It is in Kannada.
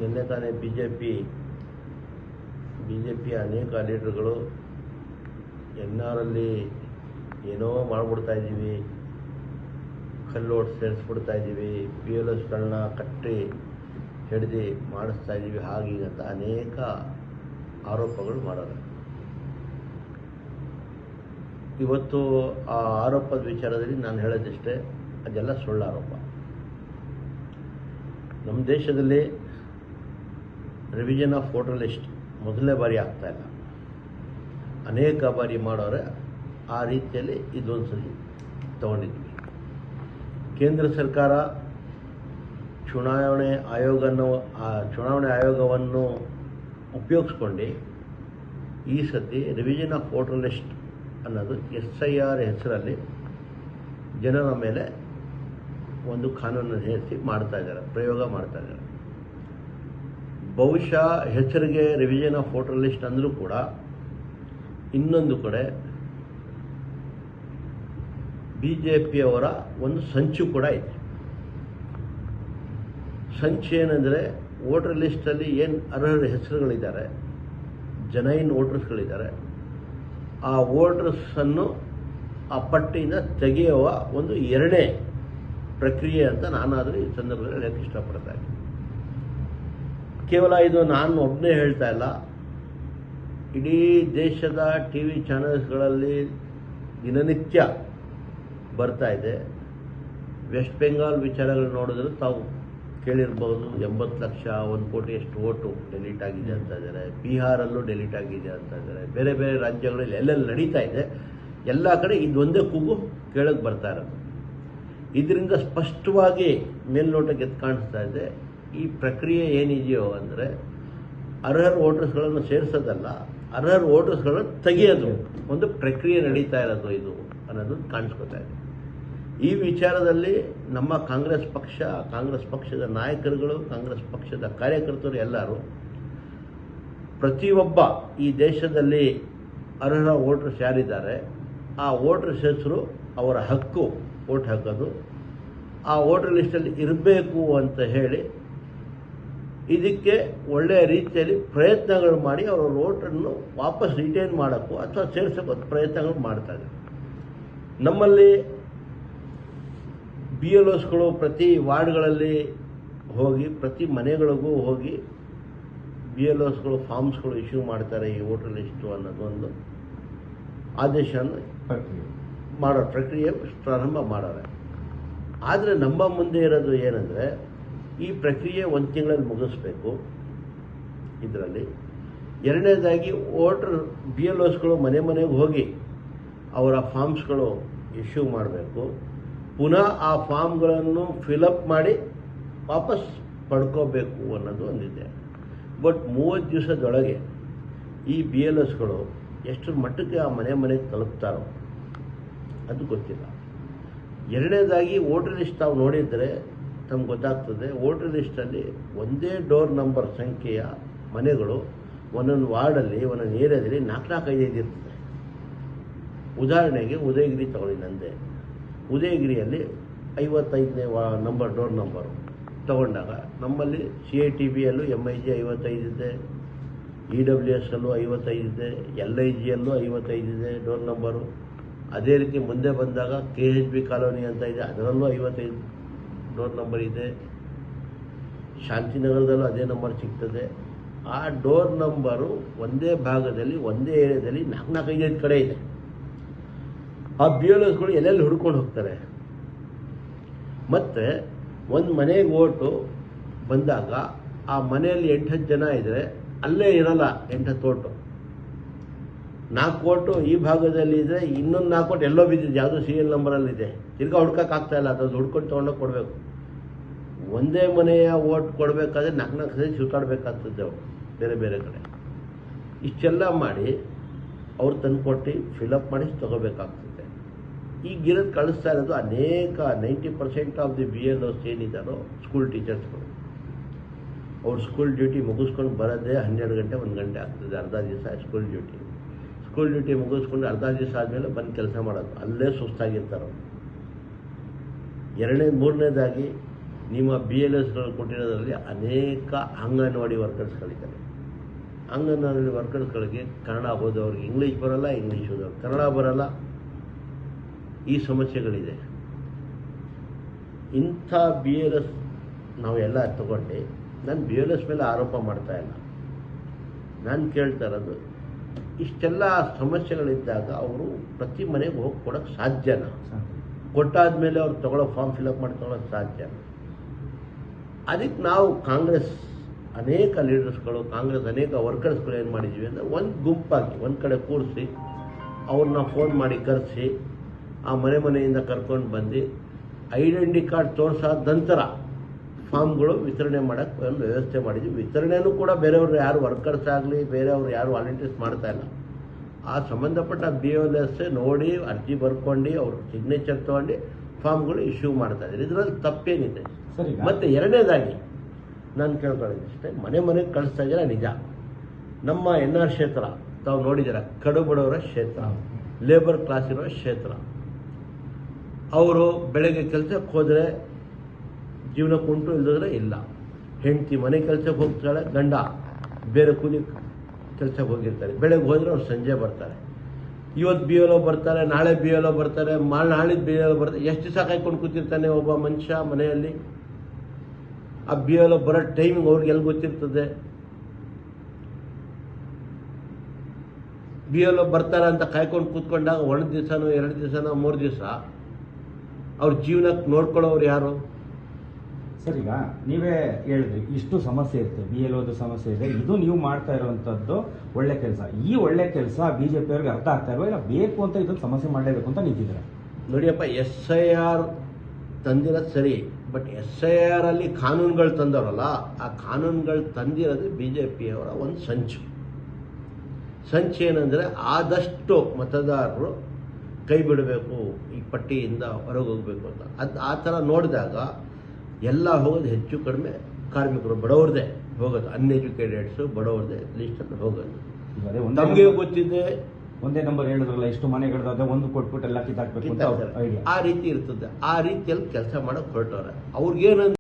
ನಿನ್ನೆ ತಾನೇ ಬಿ ಜೆ ಪಿಯ ಅನೇಕ ಲೀಡರ್ಗಳು ಎನ್ ಆರಲ್ಲಿ ಏನೋ ಮಾಡಿಬಿಡ್ತಾ ಇದ್ದೀವಿ, ಕಲ್ಲೋಟ್ ಸೇರಿಸ್ಬಿಡ್ತಾ ಇದ್ದೀವಿ, ಪಿ ಎಲ್ ಎಸ್ಗಳನ್ನ ಕಟ್ಟಿ ಹಿಡಿದು ಮಾಡಿಸ್ತಾ ಇದ್ದೀವಿ, ಹಾಗೀಗ ಅಂತ ಅನೇಕ ಆರೋಪಗಳು ಮಾಡೋದು. ಇವತ್ತು ಆ ಆರೋಪದ ವಿಚಾರದಲ್ಲಿ ನಾನು ಹೇಳೋದಿಷ್ಟೇ, ಅದೆಲ್ಲ ಸುಳ್ಳು ಆರೋಪ. ನಮ್ಮ ದೇಶದಲ್ಲಿ ರಿವಿಷನ್ ಆಫ್ ವೋಟರ್ ಲಿಸ್ಟ್ ಮೊದಲನೇ ಬಾರಿ ಆಗ್ತಾಯಿಲ್ಲ, ಅನೇಕ ಬಾರಿ ಮಾಡೋರೆ. ಆ ರೀತಿಯಲ್ಲಿ ಇದೊಂದು ಸಲ ತಗೊಂಡಿದ್ವಿ. ಕೇಂದ್ರ ಸರ್ಕಾರ ಚುನಾವಣೆ ಆಯೋಗವನ್ನು ಉಪಯೋಗಿಸ್ಕೊಂಡು ಈ ಸತಿ ರಿವಿಷನ್ ಆಫ್ ವೋಟರ್ ಲಿಸ್ಟ್ ಅನ್ನೋದು SIR ಹೆಸರಲ್ಲಿ ಜನರ ಮೇಲೆ ಒಂದು ಕಾನೂನನ್ನು ಹೇರಿಸಿ ಪ್ರಯೋಗ ಮಾಡ್ತಾ ಇದ್ದಾರೆ. ಬಹುಶಃ ಹೆಸರಿಗೆ ರಿವಿಷನ್ ಆಫ್ ವೋಟರ್ ಲಿಸ್ಟ್ ಅಂದರೂ ಕೂಡ ಇನ್ನೊಂದು ಕಡೆ BJPಯವರ ಒಂದು ಸಂಚು ಕೂಡ ಇದೆ. ಸಂಚು ಏನಂದರೆ, ವೋಟರ್ ಲಿಸ್ಟಲ್ಲಿ ಏನು ಅರ್ಹರ ಹೆಸರುಗಳಿದ್ದಾರೆ, ಜೆನ್ಯೂನ್ ವೋಟರ್ಸ್ಗಳಿದ್ದಾರೆ, ಆ ವೋಟರ್ಸನ್ನು ಆ ಪಟ್ಟಿಯಿಂದ ತೆಗೆಯುವ ಒಂದು ಎರಡನೇ ಪ್ರಕ್ರಿಯೆ ಅಂತ ನಾನಾದರೂ ಈ ಸಂದರ್ಭದಲ್ಲಿ ಹೇಳಕ್ಕೆ ಇಷ್ಟಪಡ್ತಾ ಇದ್ದೀನಿ. ಕೇವಲ ಇದು ನಾನು ಒಬ್ಬನೇ ಹೇಳ್ತಾ ಇಲ್ಲ, ಇಡೀ ದೇಶದ TV ಚಾನೆಲ್ಸ್ಗಳಲ್ಲಿ ದಿನನಿತ್ಯ ಬರ್ತಾ ಇದೆ. ವೆಸ್ಟ್ ಬೆಂಗಾಲ್ ವಿಚಾರಗಳು ನೋಡಿದ್ರೆ ತಾವು ಕೇಳಿರ್ಬೋದು, 80 ಲಕ್ಷ 1 ಕೋಟಿಯಷ್ಟು ಓಟು ಡೆಲೀಟ್ ಆಗಿದೆ ಅಂತ ಇದ್ದಾರೆ. ಬಿಹಾರಲ್ಲೂ ಡೆಲೀಟ್ ಆಗಿದೆ ಅಂತ ಇದ್ದಾರೆ. ಬೇರೆ ಬೇರೆ ರಾಜ್ಯಗಳಲ್ಲಿ ಎಲ್ಲೆಲ್ಲಿ ನಡೀತಾ ಇದೆ, ಎಲ್ಲ ಕಡೆ ಇದೊಂದೇ ಕೂಗು ಕೇಳಕ್ಕೆ ಬರ್ತಾ ಇರೋದು. ಇದರಿಂದ ಸ್ಪಷ್ಟವಾಗಿ ಮೇಲ್ನೋಟಕ್ಕೆ ಎದ್ದು ಕಾಣಿಸ್ತಾ ಇದೆ, ಈ ಪ್ರಕ್ರಿಯೆ ಏನಿದೆಯೋ ಅಂದರೆ ಅರ್ಹರ ವೋಟರ್ಸ್ಗಳನ್ನು ಸೇರಿಸೋದಲ್ಲ, ಅರ್ಹರ ವೋಟರ್ಸ್ಗಳನ್ನು ತೆಗೆಯೋದು ಒಂದು ಪ್ರಕ್ರಿಯೆ ನಡೀತಾ ಇರೋದು ಇದು ಅನ್ನೋದು ಕಾಣಿಸ್ಕೊತಾ ಇದೆ. ಈ ವಿಚಾರದಲ್ಲಿ ನಮ್ಮ ಕಾಂಗ್ರೆಸ್ ಪಕ್ಷದ ನಾಯಕರುಗಳು, ಕಾಂಗ್ರೆಸ್ ಪಕ್ಷದ ಕಾರ್ಯಕರ್ತರು ಎಲ್ಲರೂ, ಪ್ರತಿಯೊಬ್ಬ ಈ ದೇಶದಲ್ಲಿ ಅರ್ಹ ವೋಟರ್ಸ್ ಯಾರಿದ್ದಾರೆ ಆ ವೋಟರ್ಸ್ ಹೆಸರು ಅವರ ಹಕ್ಕು ವೋಟ್ ಹಾಕೋದು, ಆ ವೋಟರ್ ಲಿಸ್ಟಲ್ಲಿ ಇರಬೇಕು ಅಂತ ಹೇಳಿ ಇದಕ್ಕೆ ಒಳ್ಳೆಯ ರೀತಿಯಲ್ಲಿ ಪ್ರಯತ್ನಗಳು ಮಾಡಿ ಅವರ ವೋಟನ್ನು ವಾಪಸ್ ರಿಟೈನ್ ಮಾಡೋಕ್ಕೂ ಅಥವಾ ಸೇರಿಸೋಕ್ಕೂ ಪ್ರಯತ್ನಗಳು ಮಾಡ್ತಾರೆ. ನಮ್ಮಲ್ಲಿ BLOsಗಳು ಪ್ರತಿ ವಾರ್ಡ್ಗಳಲ್ಲಿ ಹೋಗಿ, ಪ್ರತಿ ಮನೆಗಳಿಗೂ ಹೋಗಿ BLOsಗಳು ಫಾರ್ಮ್ಸ್ಗಳು ಇಶ್ಯೂ ಮಾಡ್ತಾರೆ. ಈ ವೋಟರ್ ಲಿಸ್ಟು ಅನ್ನೋದೊಂದು ಆದೇಶವನ್ನು ಮಾಡೋ ಪ್ರಕ್ರಿಯೆ ಪ್ರಾರಂಭ ಮಾಡೋರೆ. ಆದರೆ ನಮ್ಮ ಮುಂದೆ ಇರೋದು ಏನಂದರೆ, ಈ ಪ್ರಕ್ರಿಯೆ 1 ತಿಂಗಳಲ್ಲಿ ಮುಗಿಸ್ಬೇಕು. ಇದರಲ್ಲಿ ಎರಡನೇದಾಗಿ BLOsಗಳು ಮನೆಗೆ ಹೋಗಿ ಅವರ ಫಾರ್ಮ್ಸ್ಗಳು ಇಶ್ಯೂ ಮಾಡಬೇಕು. ಪುನಃ ಆ ಫಾರ್ಮ್ಗಳನ್ನು ಫಿಲಪ್ ಮಾಡಿ ವಾಪಸ್ ಪಡ್ಕೋಬೇಕು ಅನ್ನೋದು ಒಂದಿದೆ. ಬಟ್ 30 ದಿವಸದೊಳಗೆ ಈ BLOsಗಳು ಎಷ್ಟು ಮಟ್ಟಕ್ಕೆ ಆ ಮನೆಗೆ ತಲುಪ್ತಾರೋ ಅದು ಗೊತ್ತಿಲ್ಲ. ಎರಡನೇದಾಗಿ ವೋಟರ್ ಲಿಸ್ಟ್ ತಾವು ನೋಡಿದರೆ ತಮ್ಗೆ ಗೊತ್ತಾಗ್ತದೆ, ವೋಟರ್ ಲಿಸ್ಟಲ್ಲಿ ಒಂದೇ ಡೋರ್ ನಂಬರ್ ಸಂಖ್ಯೆಯ ಮನೆಗಳು ಒಂದೊಂದು ವಾರ್ಡಲ್ಲಿ, ಒಂದೊಂದು ಏರಿಯಾದಲ್ಲಿ 4-5 ಇರ್ತದೆ. ಉದಾಹರಣೆಗೆ ಉದಯಗಿರಿ ತಗೊಳ್ಳಿ, ನಂದೆ ಉದಯಗಿರಿಯಲ್ಲಿ 55ನೇ ಡೋರ್ ನಂಬರು ತಗೊಂಡಾಗ ನಮ್ಮಲ್ಲಿ CITBಯಲ್ಲೂ MIG 55 ಇದೆ, EWSಯಲ್ಲೂ 55 ಇದೆ, LIGಯಲ್ಲೂ 55 ಇದೆ ಡೋರ್ ನಂಬರು. ಅದೇ ರೀತಿ ಮುಂದೆ ಬಂದಾಗ KHB ಕಾಲೋನಿ ಅಂತ ಇದೆ, ಅದರಲ್ಲೂ 55 ಡೋರ್ ನಂಬರ್ ಇದೆ. ಶಾಂತಿನಗರದಲ್ಲೂ ಅದೇ ನಂಬರ್ ಸಿಗ್ತದೆ. ಆ ಡೋರ್ ನಂಬರು ಒಂದೇ ಭಾಗದಲ್ಲಿ, ಒಂದೇ ಏರಿಯಾದಲ್ಲಿ 4-5 ಕಡೆ ಇದೆ. ಆ BLOsಗಳು ಎಲ್ಲೆಲ್ಲಿ ಹುಡ್ಕೊಂಡು ಹೋಗ್ತಾರೆ. ಮತ್ತು ಒಂದು ಮನೆಗೆ ಓಟು ಬಂದಾಗ ಆ ಮನೆಯಲ್ಲಿ 8-10 ಜನ ಇದ್ದರೆ ಅಲ್ಲೇ ಇರಲ್ಲ 8-10 ಓಟು. 4 ಓಟು ಈ ಭಾಗದಲ್ಲಿ ಇದ್ದರೆ ಇನ್ನೊಂದು 4 ಓಟು ಎಲ್ಲೋ ಬಿದ್ದಿದೆ, ಯಾವುದೋ CL ನಂಬರಲ್ಲಿದೆ. ತಿರ್ಗಾ ಹುಡ್ಕೋಕ್ಕಾಗ್ತಾಯಿಲ್ಲ, ಅದು ಹುಡ್ಕೊಂಡು ತೊಗೊಂಡೋಗಿ ಕೊಡಬೇಕು. ಒಂದೇ ಮನೆಯ ಓಟ್ ಕೊಡಬೇಕಾದ್ರೆ 4-4 ಸರಿ ಸುತ್ತಾಡಬೇಕಾಗ್ತದೆ ಅವರು ಬೇರೆ ಬೇರೆ ಕಡೆ. ಇಷ್ಟೆಲ್ಲ ಮಾಡಿ ಅವ್ರು ತಂದುಕೊಟ್ಟು ಫಿಲಪ್ ಮಾಡಿ ತೊಗೋಬೇಕಾಗ್ತದೆ. ಈಗಿರೋದು ಕಳಿಸ್ತಾ ಇರೋದು ಅನೇಕ 90% ಆಫ್ ದಿ BLOs ಏನಿದ್ದಾರೋ ಸ್ಕೂಲ್ ಟೀಚರ್ಸ್ಗಳು. ಅವ್ರು ಸ್ಕೂಲ್ ಡ್ಯೂಟಿ ಮುಗಿಸ್ಕೊಂಡು ಬರೋದೇ 12 ಗಂಟೆ 1 ಗಂಟೆ ಆಗ್ತದೆ. ಅರ್ಧ ದಿವಸ ಸ್ಕೂಲ್ ಡ್ಯೂಟಿ ಮುಗಿಸ್ಕೊಂಡು ಅರ್ಧ ದಿವಸ ಆದಮೇಲೆ ಬಂದು ಕೆಲಸ ಮಾಡೋದು, ಅಲ್ಲೇ ಸುಸ್ತಾಗಿರ್ತಾರೆ. ಮೂರನೇದಾಗಿ ನಿಮ್ಮ BLSಗಳು ಕೊಟ್ಟಿರೋದ್ರಲ್ಲಿ ಅನೇಕ ಅಂಗನವಾಡಿ ವರ್ಕರ್ಸ್ಗಳಿದ್ದಾರೆ. ಅಂಗನವಾಡಿ ವರ್ಕರ್ಸ್ಗಳಿಗೆ ಕನ್ನಡ ಓದೋರಿಗೆ ಇಂಗ್ಲೀಷ್ ಬರೋಲ್ಲ, ಇಂಗ್ಲೀಷ್ ಓದೋರು ಕನ್ನಡ ಬರೋಲ್ಲ. ಈ ಸಮಸ್ಯೆಗಳಿದೆ. ಇಂಥ BLS ನಾವೆಲ್ಲ ತಗೊಂಡು ನಾನು BLS ಮೇಲೆ ಆರೋಪ ಮಾಡ್ತಾ ಇಲ್ಲ. ನಾನು ಕೇಳ್ತಾ ಇರೋದು, ಇಷ್ಟೆಲ್ಲ ಸಮಸ್ಯೆಗಳಿದ್ದಾಗ ಅವರು ಪ್ರತಿ ಮನೆಗೆ ಹೋಗಿ ಕೊಡೋಕ್ಕೆ ಸಾಧ್ಯನ? ಕೊಟ್ಟಾದ್ಮೇಲೆ ಅವ್ರು ತಗೊಳ್ಳೋ ಫಾರ್ಮ್ ಫಿಲಪ್ ಮಾಡಿ ತಗೊಳ್ಳೋಕ್ಕೆ ಸಾಧ್ಯ? ಅದಕ್ಕೆ ನಾವು ಕಾಂಗ್ರೆಸ್ ಅನೇಕ ಲೀಡರ್ಸ್ಗಳು, ಕಾಂಗ್ರೆಸ್ ಅನೇಕ ವರ್ಕರ್ಸ್ಗಳು ಏನು ಮಾಡಿದ್ದೀವಿ ಅಂದರೆ, ಒಂದು ಗುಂಪಾಗಿ ಒಂದು ಕಡೆ ಕೂರಿಸಿ ಅವ್ರನ್ನ ಫೋನ್ ಮಾಡಿ ಕರೆಸಿ ಆ ಮನೆಯಿಂದ ಕರ್ಕೊಂಡು ಬಂದು ಐಡೆಂಟಿ ಕಾರ್ಡ್ ತೋರಿಸಾದ ನಂತರ ಫಾರ್ಮ್ಗಳು ವಿತರಣೆ ಮಾಡೋಕ್ಕೆ ಒಂದು ವ್ಯವಸ್ಥೆ ಮಾಡಿದ್ವಿ. ವಿತರಣೆಯೂ ಕೂಡ ಬೇರೆಯವರು ಯಾರು ವರ್ಕರ್ಸ್ ಆಗಲಿ ಬೇರೆಯವರು ಯಾರು ವಾಲಂಟಿಯರ್ಸ್ ಮಾಡ್ತಾ ಇಲ್ಲ. ಆ ಸಂಬಂಧಪಟ್ಟ BLS ನೋಡಿ ಅರ್ಜಿ ಬರ್ಕೊಂಡು ಅವ್ರ ಸಿಗ್ನೇಚರ್ ತೊಗೊಂಡು ಫಾರ್ಮ್ಗಳು ಇಶ್ಯೂ ಮಾಡ್ತಾ ಇದ್ದಾರೆ. ಇದರಲ್ಲಿ ತಪ್ಪೇನಿದೆ? ಮತ್ತು ಎರಡನೇದಾಗಿ ನಾನು ಕೇಳ್ಕೊಳ್ಳೋದಿಷ್ಟೇ, ಮನೆಗೆ ಕಳಿಸ್ತಾ ಇದ್ದೀರಾ ನಿಜ. ನಮ್ಮ NR ಕ್ಷೇತ್ರ ತಾವು ನೋಡಿದ್ದೀರ, ಕಡು ಬಡವರ ಕ್ಷೇತ್ರ, ಲೇಬರ್ ಕ್ಲಾಸ್ ಇರೋ ಕ್ಷೇತ್ರ. ಅವರು ಬೆಳಗ್ಗೆ ಕೆಲಸಕ್ಕೆ ಹೋದರೆ ಜೀವನಕ್ಕೆ ಉಂಟು, ಇಲ್ಲದ್ರೆ ಇಲ್ಲ. ಹೆಂಡತಿ ಮನೆ ಕೆಲಸಕ್ಕೆ ಹೋಗ್ತಾಳೆ, ಗಂಡ ಬೇರೆ ಕೂಲಿ ಕೆಲಸಕ್ಕೆ ಹೋಗಿರ್ತಾರೆ. ಬೆಳಗ್ಗೆ ಹೋದರೆ ಅವ್ರು ಸಂಜೆ ಬರ್ತಾರೆ. ಇವತ್ತು BLO ಬರ್ತಾರೆ, ನಾಳೆ BLO ಬರ್ತಾರೆ, ನಾಳಿದ್ದು BLO ಬರ್ತಾರೆ. ಎಷ್ಟು ದಿವಸ ಕಾಯ್ಕೊಂಡು ಕೂತಿರ್ತಾನೆ ಒಬ್ಬ ಮನುಷ್ಯ ಮನೆಯಲ್ಲಿ? ಆ BLO ಬರೋ ಟೈಮಿಂಗ್ ಅವ್ರಿಗೆ ಎಲ್ಲಿ ಗೊತ್ತಿರ್ತದೆ? BLO ಬರ್ತಾರೆ ಅಂತ ಕಾಯ್ಕೊಂಡು ಕೂತ್ಕೊಂಡಾಗ 1 ದಿವಸನೋ 2 ದಿವಸನೋ 3 ದಿವಸ ಅವ್ರ ಜೀವನಕ್ಕೆ ನೋಡ್ಕೊಳ್ಳೋರು ಯಾರು? ಸರ್, ಈಗ ನೀವೇ ಹೇಳಿದ್ರಿ ಇಷ್ಟು ಸಮಸ್ಯೆ ಇರುತ್ತೆ, BLOದು ಸಮಸ್ಯೆ ಇದೆ, ಇದು ನೀವು ಮಾಡ್ತಾ ಇರುವಂಥದ್ದು ಒಳ್ಳೆ ಕೆಲಸ. ಈ ಒಳ್ಳೆ ಕೆಲಸ BJP-ಅವ್ರಿಗೆ ಅರ್ಥ ಆಗ್ತಾ ಇಲ್ವಾ, ಇಲ್ಲ ಬೇಕು ಅಂತ ಇದನ್ನು ಸಮಸ್ಯೆ ಮಾಡಲೇಬೇಕು ಅಂತ ನಿಂತಿದ್ದಾರೆ? ನೋಡಿಯಪ್ಪ, SIR ತಂದಿರೋದು ಸರಿ, ಬಟ್ SIR ಅಲ್ಲಿ ಕಾನೂನುಗಳು ತಂದವರಲ್ಲ, ಆ ಕಾನೂನುಗಳು ತಂದಿರೋದು BJP-ಅವರ ಒಂದು ಸಂಚು ಏನಂದರೆ, ಆದಷ್ಟು ಮತದಾರರು ಕೈ ಬಿಡಬೇಕು, ಈ ಪಟ್ಟಿಯಿಂದ ಹೊರಗೆ ಹೋಗಬೇಕು ಅಂತ. ಆ ಥರ ನೋಡಿದಾಗ ಎಲ್ಲ ಹೋಗೋದು ಹೆಚ್ಚು ಕಡಿಮೆ ಕಾರ್ಮಿಕರು, ಬಡವ್ರದೇ ಹೋಗೋದು, ಅನ್ಎಜುಕೇಟೆಡ್ಸು ಬಡವ್ರದೇ ಲಿಸ್ಟಲ್ಲಿ ಹೋಗೋದು. ನಮಗೆ ಗೊತ್ತಿದೆ, ಒಂದೇ ನಂಬರ್ ಹೇಳಿದ್ರಲ್ಲ, ಎಷ್ಟು ಮನೆಗಳದಾದ್ರೆ ಒಂದು ಕೊಟ್ಬಿಟ್ಟು ಎಲ್ಲ ಕಿತ್ತಾಕ್ಬೇಕು ಅಂತ ಐಡಿಯಾ. ಆ ರೀತಿ ಇರ್ತದೆ. ಆ ರೀತಿಯಲ್ಲಿ ಕೆಲಸ ಮಾಡೋಕೆ ಹೊರಟವ್ರೆ. ಅವ್ರಿಗೇನಂದ್ರೆ